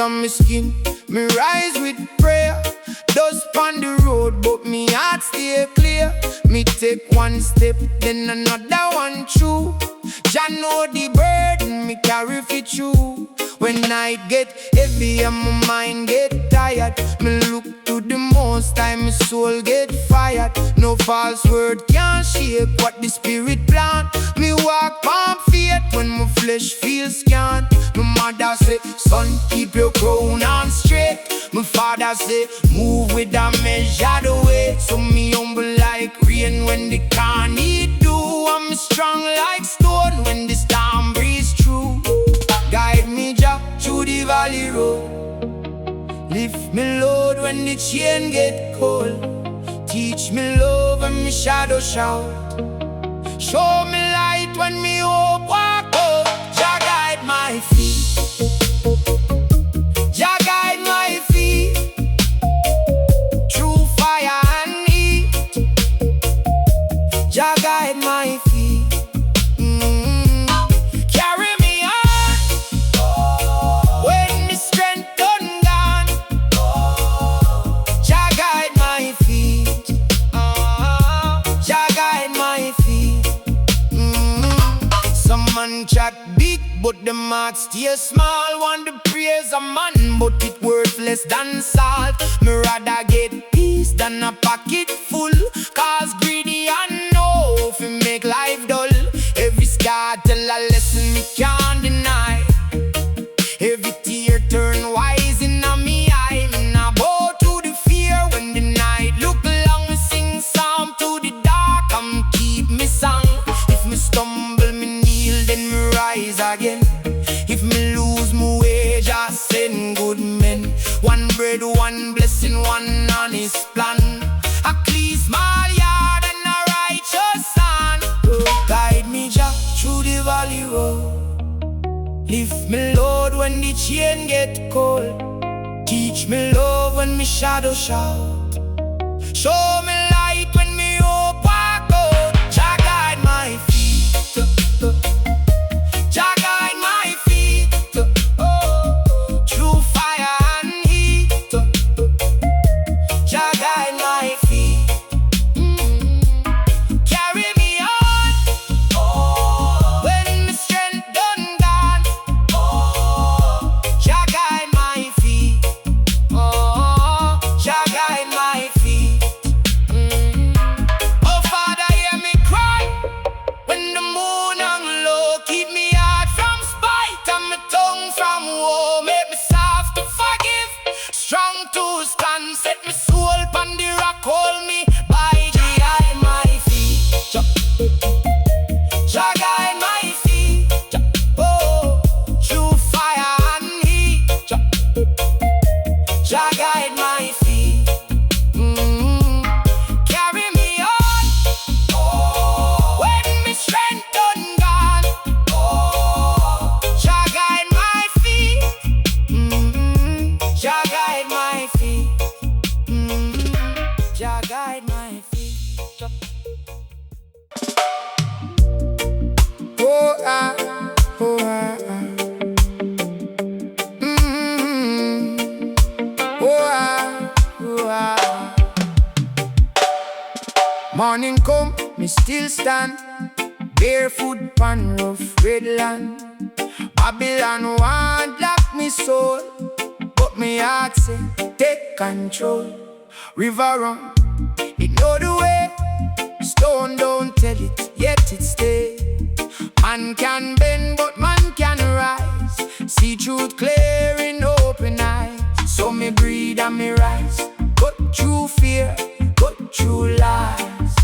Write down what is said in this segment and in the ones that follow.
on my skin. Me rise with prayer. Dust on the road, but me heart stay clear. Me take one step, then another one through. Jah know the burden me carry for you. When night get heavy and my mind get tired, me look to the Most High, my soul get fired. No false word can shake what the spirit plant. Me walk on faith when my flesh feels scant. My mother say, son, keep your crown on straight. My father say, move with a measured way. So me humble like rain when the can need do. I'm strong like stone when the storm breeze through. Guide me, Jah, through the valley road. Lift me load when the chain get cold. Teach me love when me shadow shout. Show me light when me hope walk out. Jah guide my feet. Jah guide my feet through fire and heat. Jah guide my feet. Carry me on when the strength done gone. Jah guide my feet. Jah guide my feet. Some man chat big, but the heart stay small. Want the praise a man, but it worthless than salt. Me rather get peace than a pocket full. Cause greedy and know if it make life dull. Every scar tell a lesson me can't deny. Every tear turn wise in a me eye. Me nah bow to the fear when the night look long. Me sing psalm to the dark and keep me song. If me stumble, me kneel, then me rise again. If me lose my way, just send good men. One bread, one blessing, one honest plan. A clean small yard and a righteous son. Guide me, Jah, through the valley road. Lift me load when the chain get cold. Teach me love when me shadow shout. Show me light when me hope walk out. Jah guide my feet. Jah guide my feet through fire and heat. Jah guide my feet. Carry me on when my strength done gone. Jah guide my feet. Jah guide my feet. Oh Father, hear me cry when the moon hung low. Keep me hard from spite and my tongue from woe. Make me soft to forgive, strong to stand. Set me soul upon the rock, hold me by the eye, my feet. Jah guide my feet. Oh, through fire and heat. Jah guide my feet. Carry me on when my strength done gone. Jah guide my feet. Jah guide my feet. Jah guide my feet. Oh ah, oh ah, ah. Oh ah, oh ah. Morning come, me still stand barefoot pan rough red land. Babylon want lock me soul, but me heart say take control. River run, it know the way. Stone don't tell it, yet it stay. Man can bend, but man can rise. See truth clear in open eyes. So me breathe and me rise. Cut through fear, cut through lies.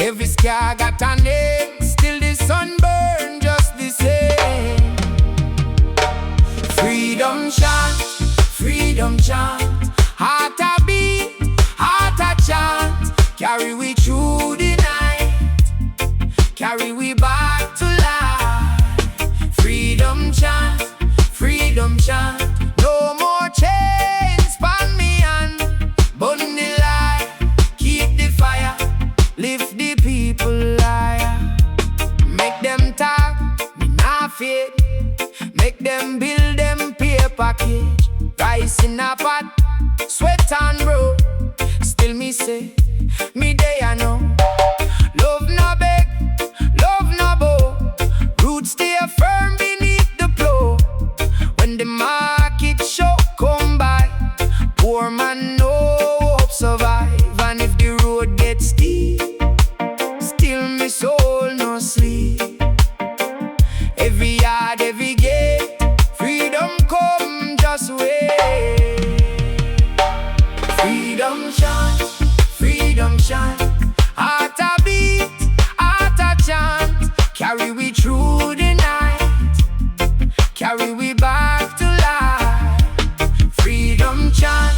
Every scar got a name, still the sun burn just the same. Freedom chant, freedom chant. Heart a beat, heart a chant. Carry we through the night, carry we back to life. Freedom chant, freedom chant. No more chains span Rice in a pot, sweat and bro. Still me say, me day I know. Love no beg, love no bow. Roots stay firm beneath the plow. When the market show come by, poor man no hope survive. And if the road gets steep, still me soul no sleep. Every yard, every gate, freedom come just wait. Freedom chant, freedom chant. Heart a beat, heart a chant. Carry we through the night, carry we back to life. Freedom chant,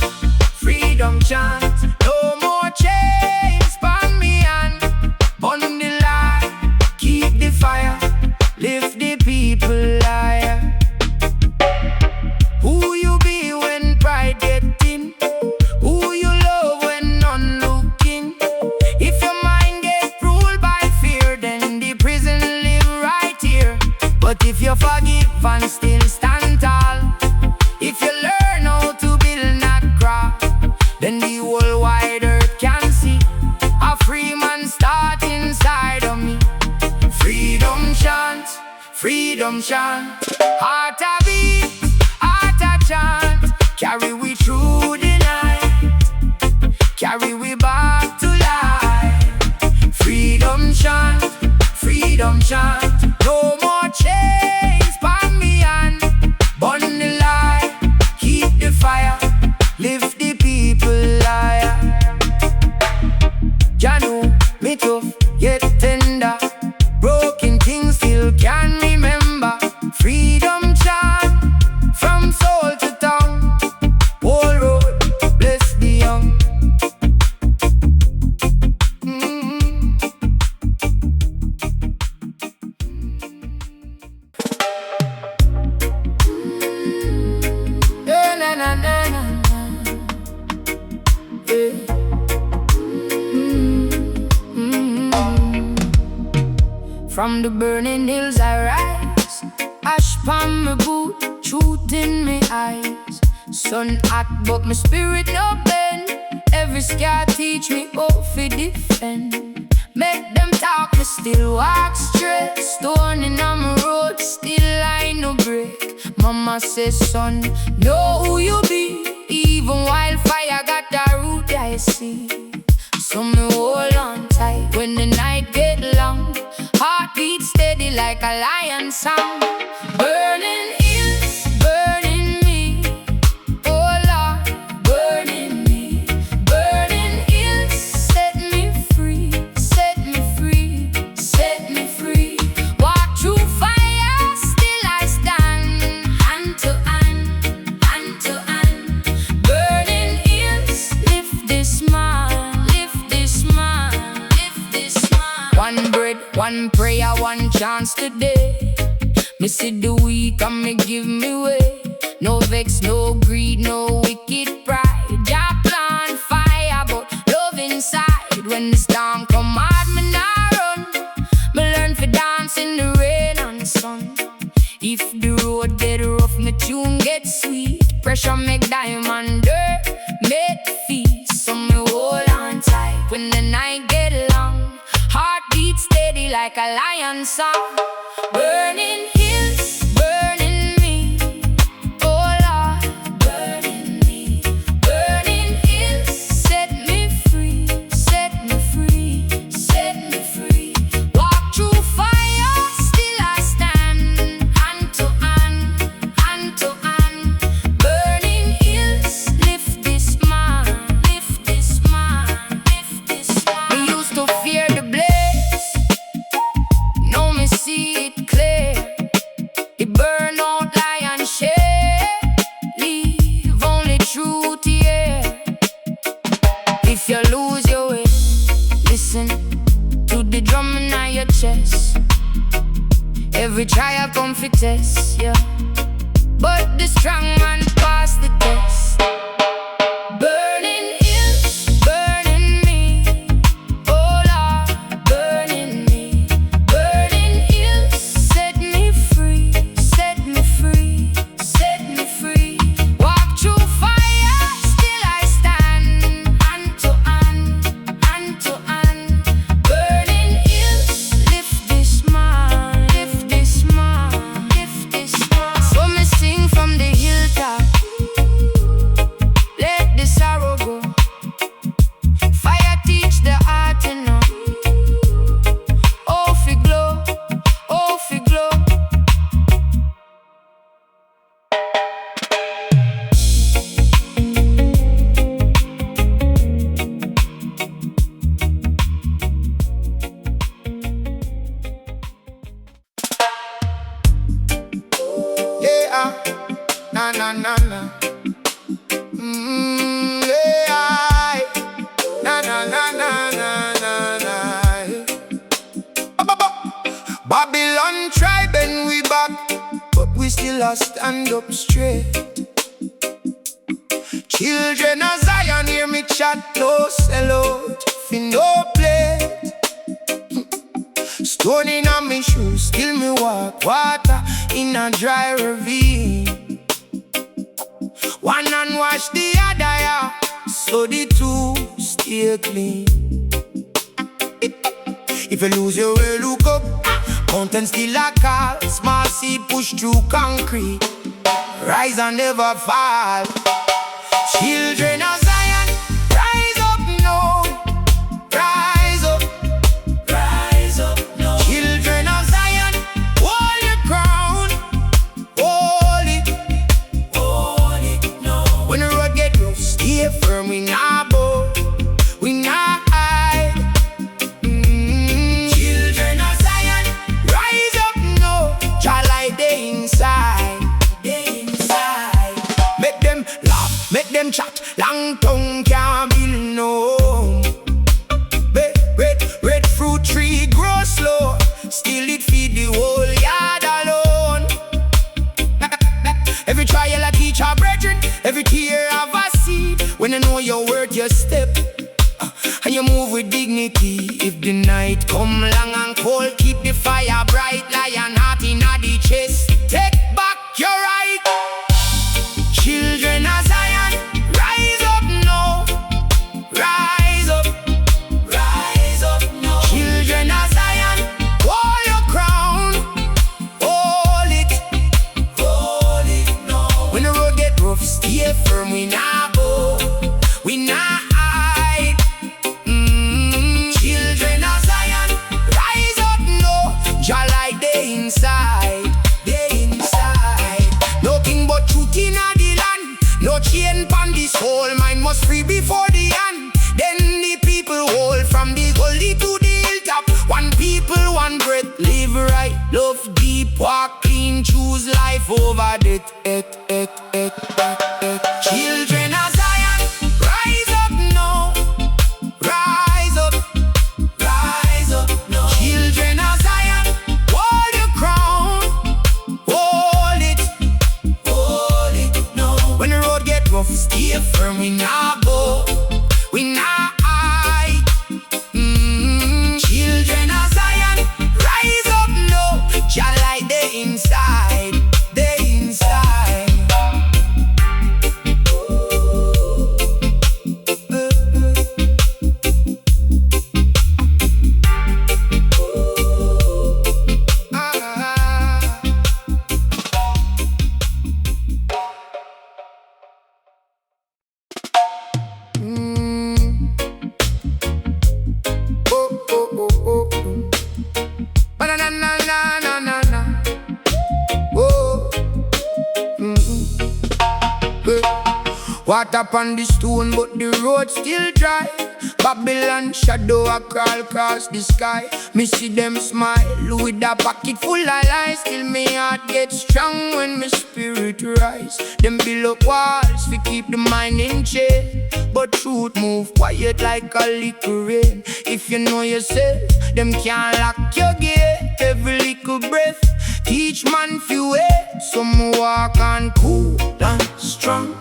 freedom chant. No more chains span me hand. Burn the light, keep the fire, lift the people higher. Who you be when pride get in? Who you love when none looking? If your mind get ruled by fear, then the prison live right here. But if you forgive and still stand tall, if you learn how to build not craft, then the whole wide earth can see a free man start inside of me. Freedom chant, freedom chant. Heart a beat, heart a chant. Carry we through the night, carry we back to life. Freedom chant, freedom chant. No more chains span me hand. Burn the light, keep the fire, lift the people higher. Janu, me tough, yet tender. Broken things still can remember. Freedom chant, from soul to tongue. Whole road, bless the young. Na na na na na. Yeah. From the burning hills I rise, ash palm my boot, truth in my eyes. Sun hot but my spirit no bend. Every scar teach me how to defend. Make them talk, me still walk straight. Stone in my road, still I no break. Mama says, son, know who you be. Even wildfire got that root I see. So me hold on tight when the night get long. Heartbeat steady like a lion song. Burning hills, burning me. Oh Lord, burning me. Burning hills, set me free, set me free, set me free. Walk through fire, still I stand. Hand to hand, hand to hand. Burning hills, lift this man, lift this man, lift this man. One bread, one prayer, one chance today. Me see the weak and me give me way. No vex, no greed, no wicked pride. Jah plan fire, but love inside. When the storm come hard, me nah run. Me learn to dance in the rain and sun. If the road get rough, me tune get sweet. Pressure make diamond dirt, make feast. So me hold on tight when the night get long. Heartbeat steady like a lion song. Burning hills, burning me. Oh Lord, burning me. Burning hills, set me free, set me free, set me free. Walk through fire, still I stand. Hand to hand, hand to hand. Burning hills, lift this man, lift this man, lift this man. We used to fear the blaze, now me see it clear. It burn out lion share, leave only truth here. If you lose your way, listen to the drumming on your chest. Every trial come for test, yeah. But the strong man pass the test. Burning hills, burning me. Oh Lord, burning me. Burning hills, set me free, set me free, set me free. Walk through Yeah. Na na na na na na na. Babylon tribe and we back, but we still a stand up straight. Children of Zion hear me chat, no sell out, fi no plate. Stone in on me shoes, still me walk water in a dry ravine. One hand wash the other, yeah, so the two stay clean. If you lose your way, look up, mountain still a call. Small seed push through concrete, rise and never fall. Children of Zion, rise up now, rise up, rise up now. Children of Zion, hold your crown, hold it now. When the road get rough, stay firm, we not bow, we not hide. Children of Zion, rise up now, Jah light dey inside, Make them laugh, make them chat, long tongue can't build no home. Red fruit tree grow slow, still it feed the whole yard alone. Every trial I teach our brethren, every tear have a seed. When you know your word, you step, and you move with dignity. If the night come long and cold, keep the fire bright. Lion heart in the chest, take back your right. Children of Zion, rise up now, rise up now. Children of Zion, hold your crown, hold it now. When the road get rough, stay firm, we not bow, we not hide. Children of Zion, rise up now, Jah light dey inside, No king but truth in the land, no chain pan this whole mind must free before the end. Then the people hold from the gully to the hilltop. One people, one breath, live right, love deep, walk clean, choose life over death. Children of Zion, rise up now, rise up now. Children of Zion, hold your crown, hold it now. When the road get rough, stay firm, we not bow, we not hide. Children of Zion, rise up now, Jah light dey inside, Water upon the stone, but the road still dry. Babylon shadow a crawl across the sky. Me see them smile with a pocket full of lies. Still me heart get strong when my spirit rise. Them build up walls to keep the mind in check, but truth move quiet like a little rain. If you know yourself, them can't lock your gate. Every little breath teach man few way. Some walk on cool and strong,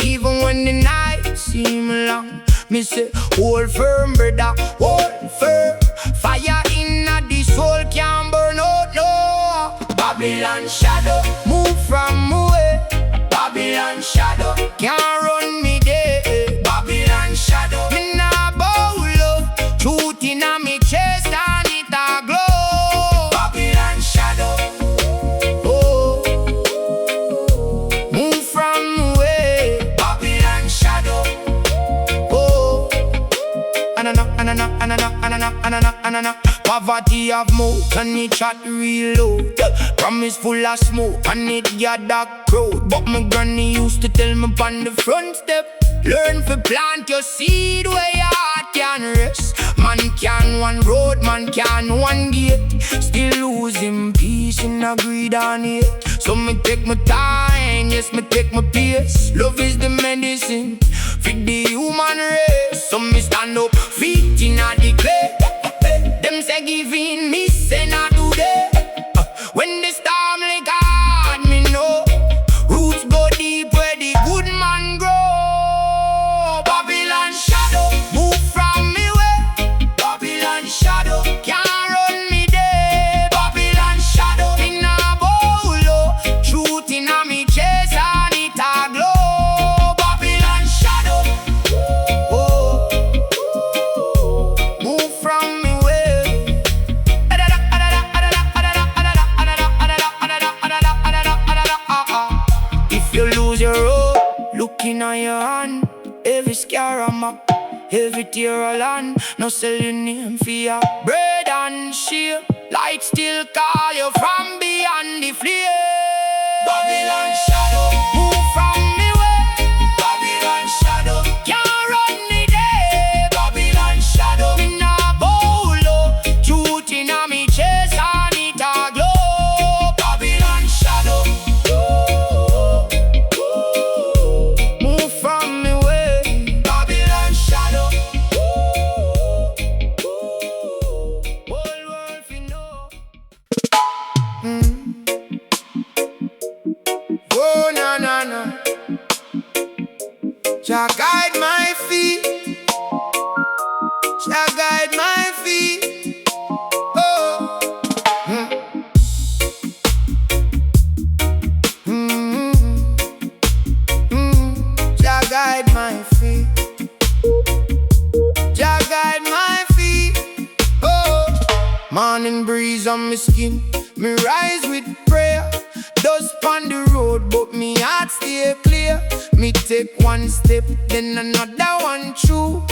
even when the night seem long. Me say, hold firm, brother, hold firm. Fire in the soul can't burn out, no. Babylon shadow, move from way. Babylon shadow, can't run me there. Babylon shadow, me nah bow low. Truth in me chest and it a glow. Babylon shadow, oh, move from way. Babylon shadow, oh, anana. Poverty of mouth and it chat real loud. Promise full of smoke and it gather crowd. But my granny used to tell me on the front step, learn to plant your seed where your heart can unrest. Man can one road, man can one gate. Still losing peace in a greed and hate. So me take my time, yes me take my pace. Love is the medicine for the human race. So me stand up, feet in a the clay. Them say give in, me say not today. When the storm like hard, me know roots go deep where the good man grow. Babylon shadow, move from me way. Babylon shadow, can't run me there. Babylon shadow, in a bowl, truth in a me chest and it a glow. Babylon shadow, oh, move from me way. If you lose your road, looking on your hand, every scar a map, every tear a land. No sell your name for your bread and share. Light still call you from beyond the flame. Babylon shadow, move from me way. Babylon shadow, can't run me there. Babylon shadow, in a bowl, truth in a me chest and it a glow. Babylon shadow, move from me way. Babylon shadow, whole world fi know. Oh na na na, Jah guide my feet, Jah guide my feet. Oh, Jah guide my feet, Jah guide my feet. Oh, morning breeze on my skin, me rise with prayer. Dust on the road, but me heart stay clear. Me take one step, then another one through.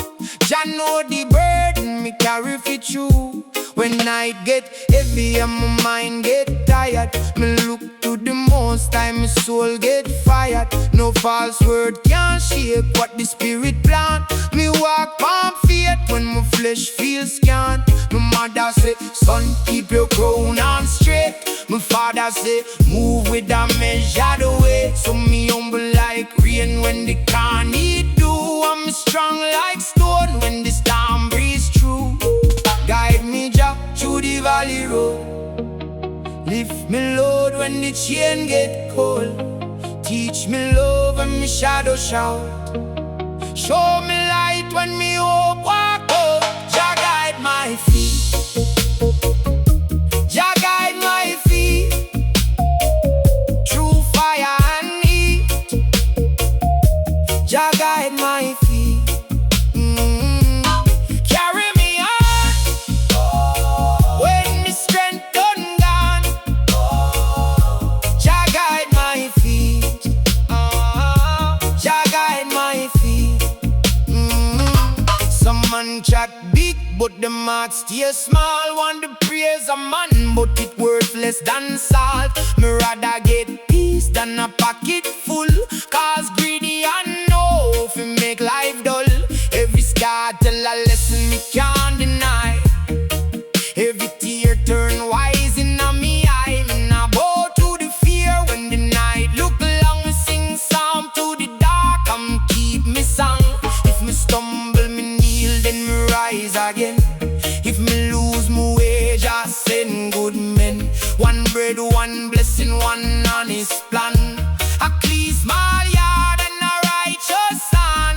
Jah know the burden me carry for you. When night get heavy and my mind get tired, me look to the Most High, my soul get fired. No false word can shake what the spirit plant. Me walk on faith when my flesh feels scant. My mother say, son, keep your crown on straight. My father say, move with a measured way. So me humble like rain when the can need do. I'm strong like stone when the storm breeze through. Guide me, Jah, through the valley road. Lift me load when the chain get cold. Teach me love when me shadow shout. Show me light when me hope walk out. Jah guide my feet, Jah guide my feet. Through fire and heat, Jah guide my feet. Carry me on when the strength done gone. Jah guide my feet, Jah guide my feet. Some man chat big, but them heart stay small. Want to praise a man, but it worthless than salt. Me rather get peace than a pocket full. Cause greedy and know if it make life dull. Every scar tell a lesson me can't deny. Every tear turn wise in a me eye. Me nah bow to the fear when the night look long. Me sing psalm to the dark and keep me song. If me stumble, me kneel, then me rise again. If me lose my way, just send good men. One bread, one blessing, one honest plan. A clean small yard and a righteous son.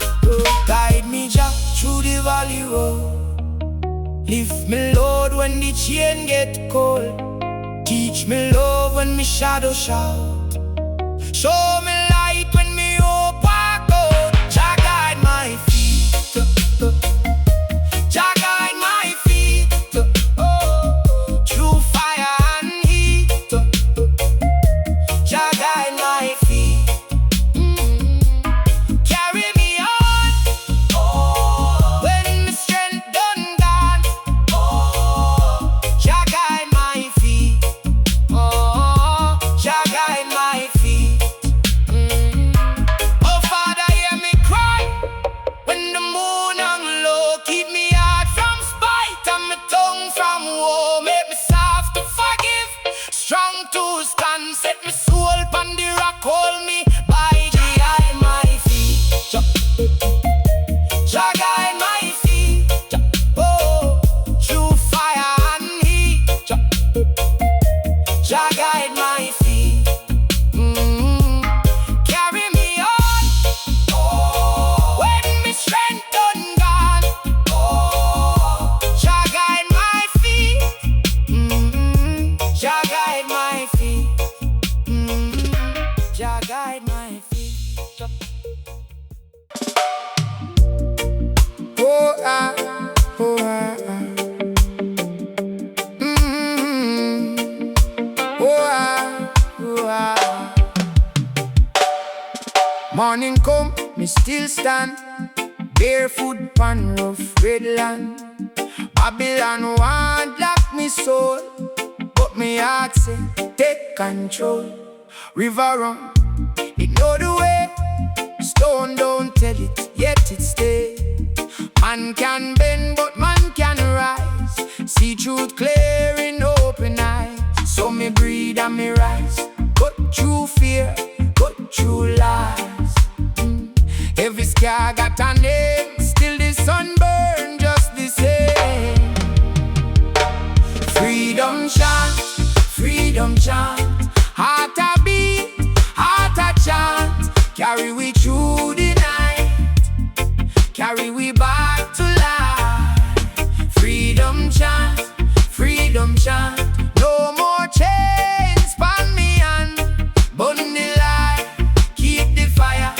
Guide me, Jah, through the valley road. Lift me load when the chain get cold. Teach me love when me shadow shout. Show me light when me hope walk out. Jah guide my feet, Jah guide my feet. Through fire and heat, Jah guide my feet. Carry me on when my strength done gone. Jah guide my feet, Jah guide my feet. ah, oh, ah, ah. Oh, ah, oh, ah. Morning come, me still stand barefoot pan rough red land. Babylon want lock me soul, but me heart say take control. River run, it know the way. Stone don't tell it, yet it stay. Man can bend, but man can rise. See truth clear in open eyes. So me breathe and me rise. Cut through fear, cut through lies. Every scar got a name, still the sun burn just the same. Freedom chant, freedom chant. Heart a beat, heart a chant. Carry we through the night, carry we back to life. Freedom chant, freedom chant. No more chains span me and burn the light. Keep the fire,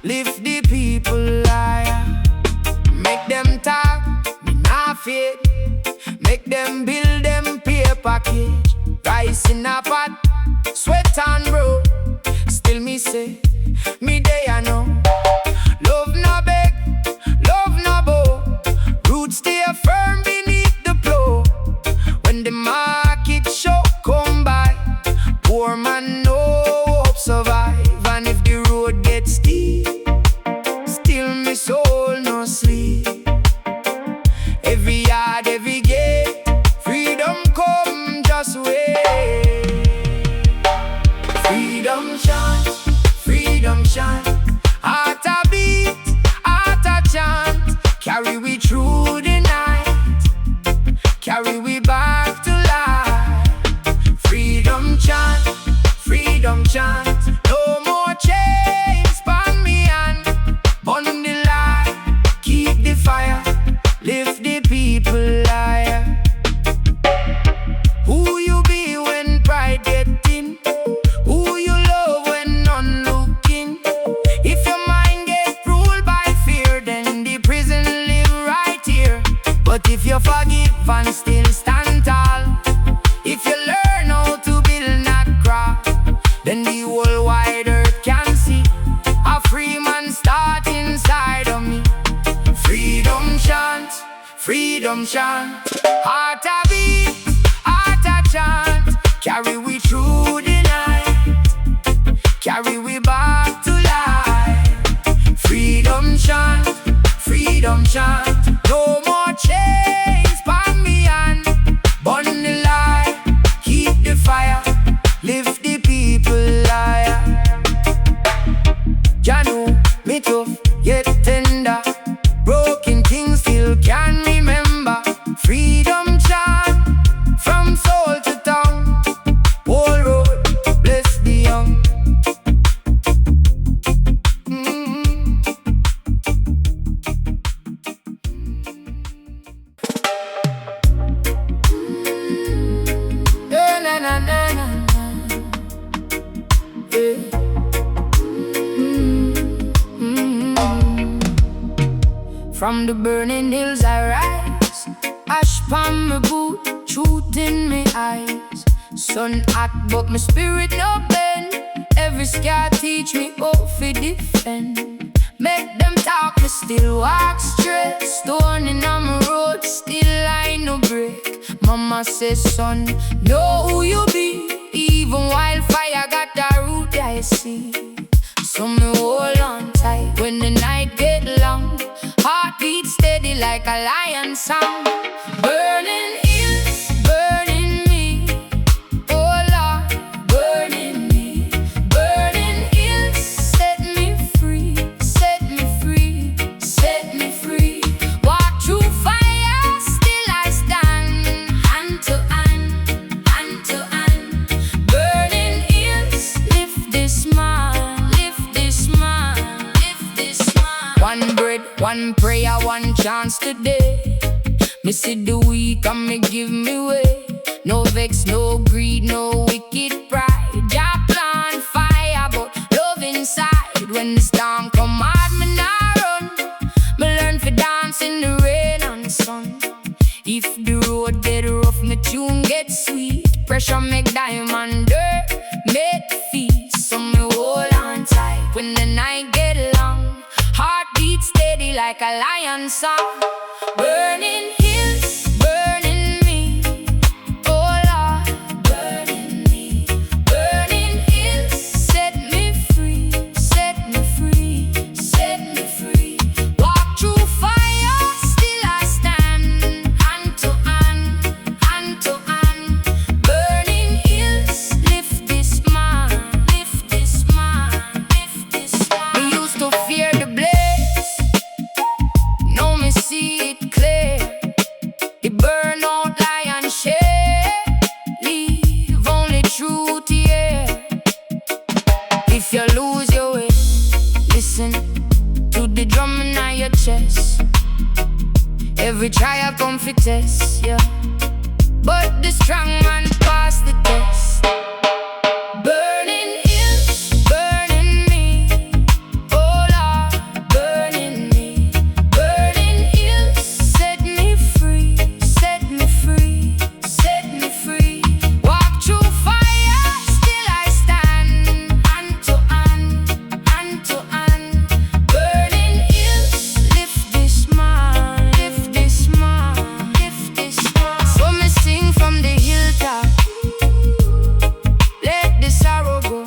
lift the people higher. Make them talk, me not fear. Make them build them paper cage. Rice in a pot, sweat and bro. Still me say, me day I know. Love no beg, love no bow. Roots stay firm beneath the plow. When the market show come by, poor man no hope survive. And if the road gets steep, still me soul no sleep. Every yard, every gate, freedom come just wait. Freedom chant, freedom chant. Heart a beat, heart a chant. Carry we through the night, carry we back to life. Freedom chant, freedom chant. No more chains span me and burn the light. Keep the fire, lift the people higher. Who you be when pride get in? Who you love when none looking? If your mind get ruled by fear, then the prison live right here. But if you forgive and still stand tall, if you learn how to build not craft, then the whole wide earth can see a free man start inside of me. Freedom chant, freedom chant. Heart a beat, heart a chant. Carry we through the night, carry we back to life. Freedom chant, freedom chant. No more chains span me and burn the light. Keep the fire, lift the people higher. Ya know me tough, yet tender. Broken things still can remember. Freedom chant from soul to tongue. Whole road, bless the young. Na na na na na. Yeah. From the burning hills I rise, ash pan my boot, truth in my eyes. Sun hot but my spirit no bend. Every scar teach me how to defend. Make them talk, me still walk straight. Stone in my road, still I no break. Mama says, son, know who you be. Even wildfire got the root I see. So me hold on tight when the night get long. Heartbeat steady like a lion song. Burning hills, burning me. Oh Lord, burning me. Burning hills, set me free, set me free, set me free. Walk through fire, still I stand. Hand to hand, hand to hand. Burning hills, lift this man, lift this man, lift this man. One bread, one prayer, one chance today. Me see the weak and me give me way. No vex, no greed, no wicked pride. Jah plan fire, but love inside. When the storm come hard, me nah run. Me learn to dance in the rain. pressure make diamond dirt, make feast. So me hold on tight when the night get long. Heartbeat steady like a lion song. Burning hills, burning me. Oh Lord, burning me. Burning hills, set me free, set me free, set me free. Walk through fire, still I stand. Hand to hand, hand to hand. Burning hills, lift this man, lift this man, lift this man. Me used to fear the blaze, now me see it clear. It burn out lion share, leave only truth here. If you lose your way, listen to the drum in your chest. Every trial come fi test, yeah, but the strong man pass the test. Burning hills, burning me. Oh Lord, burning me. Burning hills, set me free, set me free, set me free. Walk through fire, still I stand. Hand to hand, hand to hand. Burning hills, lift this man, lift this man, lift this man. So me sing from the hilltop, let the sorrow go.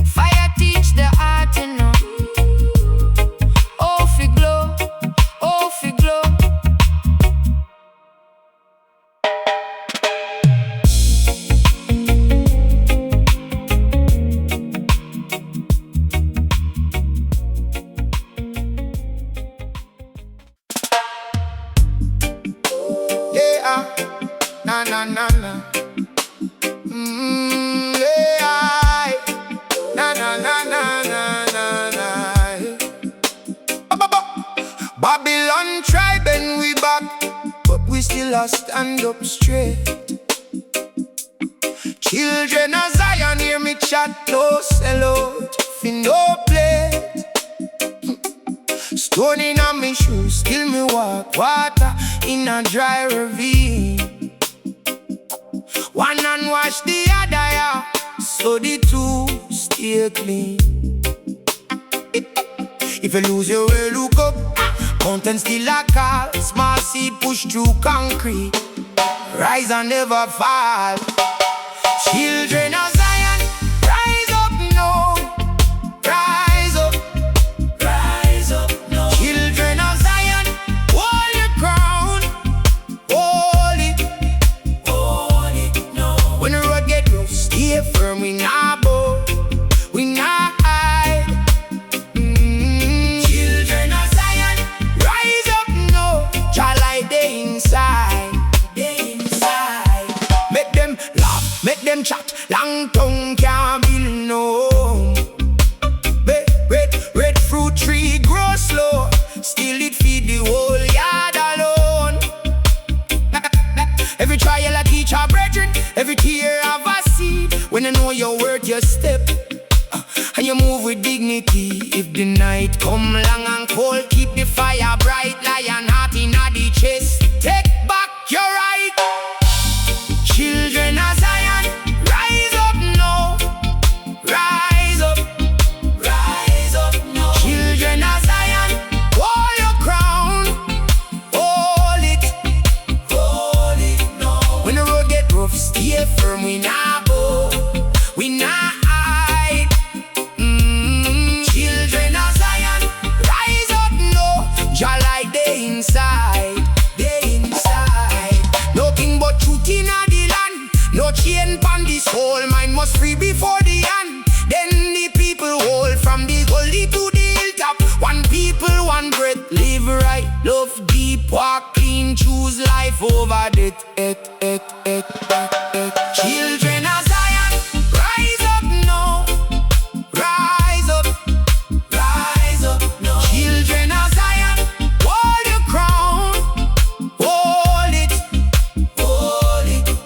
Fire teach the heart to know. Oh fi glow, oh fi glow. Yeah, na na na na. Yeah, na na na na na na na. Babylon tribe and we back, but we still a stand up straight. Children of Zion hear me chat, no sell out, fi no plate. Stone in a me shoes, still me walk. Water in a dry ravine. One hand wash the other, yeah, so the two stay clean. If you lose your way, look up. Mountain still a call. Small seed push through concrete. Rise and never fall. Children of Zion, rise up now. Rise up, rise up now. Children of Zion, hold your crown. Hold it now. When the road get rough, stay firm. We not bow, we not hide. Children of Zion, rise up now. Jah light dey inside, dey inside. Make them laugh, make them chat. Long tongue can't build no home. Red fruit tree grow slow, still it feed the whole yard alone. Every trial I teach our brethren, every tear have a seed. When you know your word, you step and you move with dignity. If the night come long and cold, keep the fire bright. Lion heart in the chest, take back your right. Children of Zion, rise up now. Rise up, rise up now. Children of Zion, hold your crown. Hold it now. When the road get rough, stay firm. We not bow, we not hide. Children of Zion, rise up now. Jah light dey inside, dey inside. No king but truth in the land. No chain pan this whole mind must free before the end. Then the people hold from the gully to the hilltop. One people, one breath. Live right, love deep, walk clean, choose life over death. Children of Zion, rise up now. Rise up, rise up now. Children of Zion, hold your crown. Hold it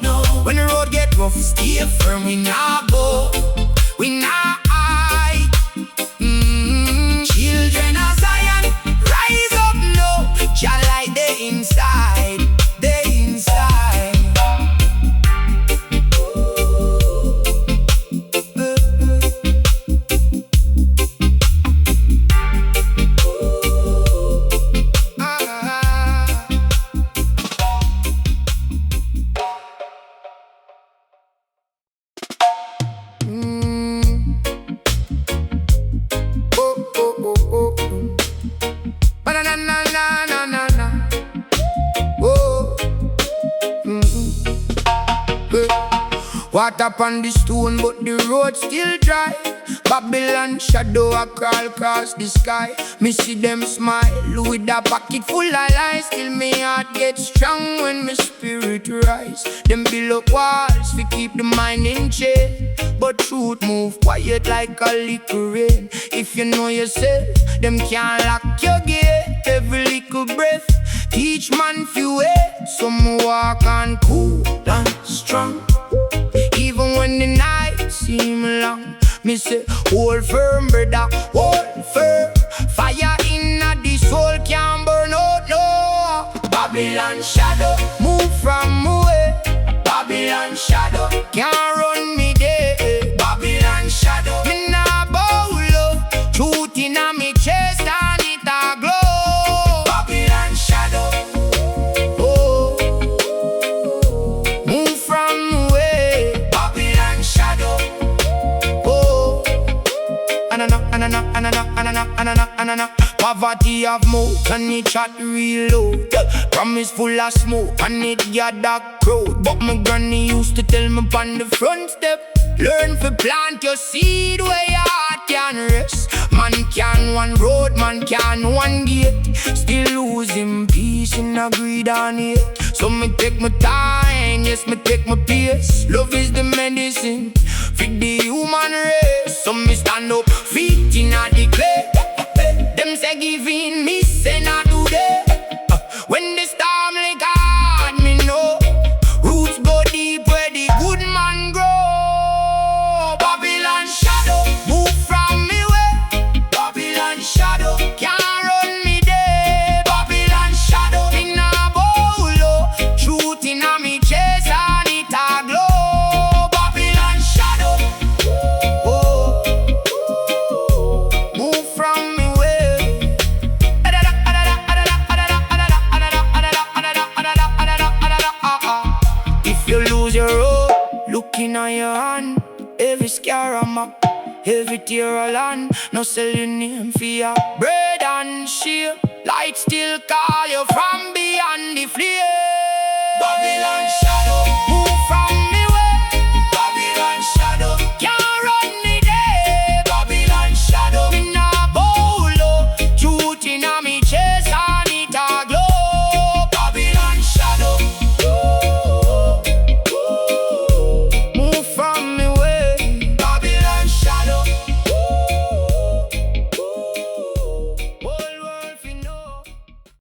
now. When the road get rough, stay firm. We not bow, we not hide. Children of Zion, rise up now. Jah light dey inside, dey inside. Water upon the stone, but the road still dry. Babylon shadow a crawl across the sky. Me see them smile with a pocket full of lies. Still me heart get strong when me spirit rise. Them build up walls to keep the mind in check, but truth move quiet like a little rain. If you know yourself, them can't lock your gate. Every little breath teach man few way. Some walk on cool and strong, even when the night seem long. Me say, hold firm, brother, hold firm. Fire in the soul can't burn out, no. Babylon shadow, move from away. Babylon shadow, can't run me there. Babylon shadow, me nah bow low. Truth in me chest and it a glow. Babylon shadow, oh, move from away. Babylon shadow, poverty of mouth and it chat real low. Promise full of smoke and it gather crowd. But my granny used to tell me on the front step, learn to plant your seed where your heart can rest. Man can one road, man can one gate. Still losing peace in a greed and hate. So me take my time, yes me take my pace. Love is the medicine for the human race. So me stand up, feet in the clay. Them say giving me, say not today. When the storm like hard, me know roots go deep where the good man grow. Babylon shadow, move from me way. Babylon shadow, can't run me there. Babylon shadow, in a bowl low. Truth in a me chest and it a glow. Babylon shadow, oh, move from me way. If you lose your road, looking on your hand, every scar a map, every tear a land. No sell your name for your bread and share. Light still call you from beyond the flame. Babylon shadow.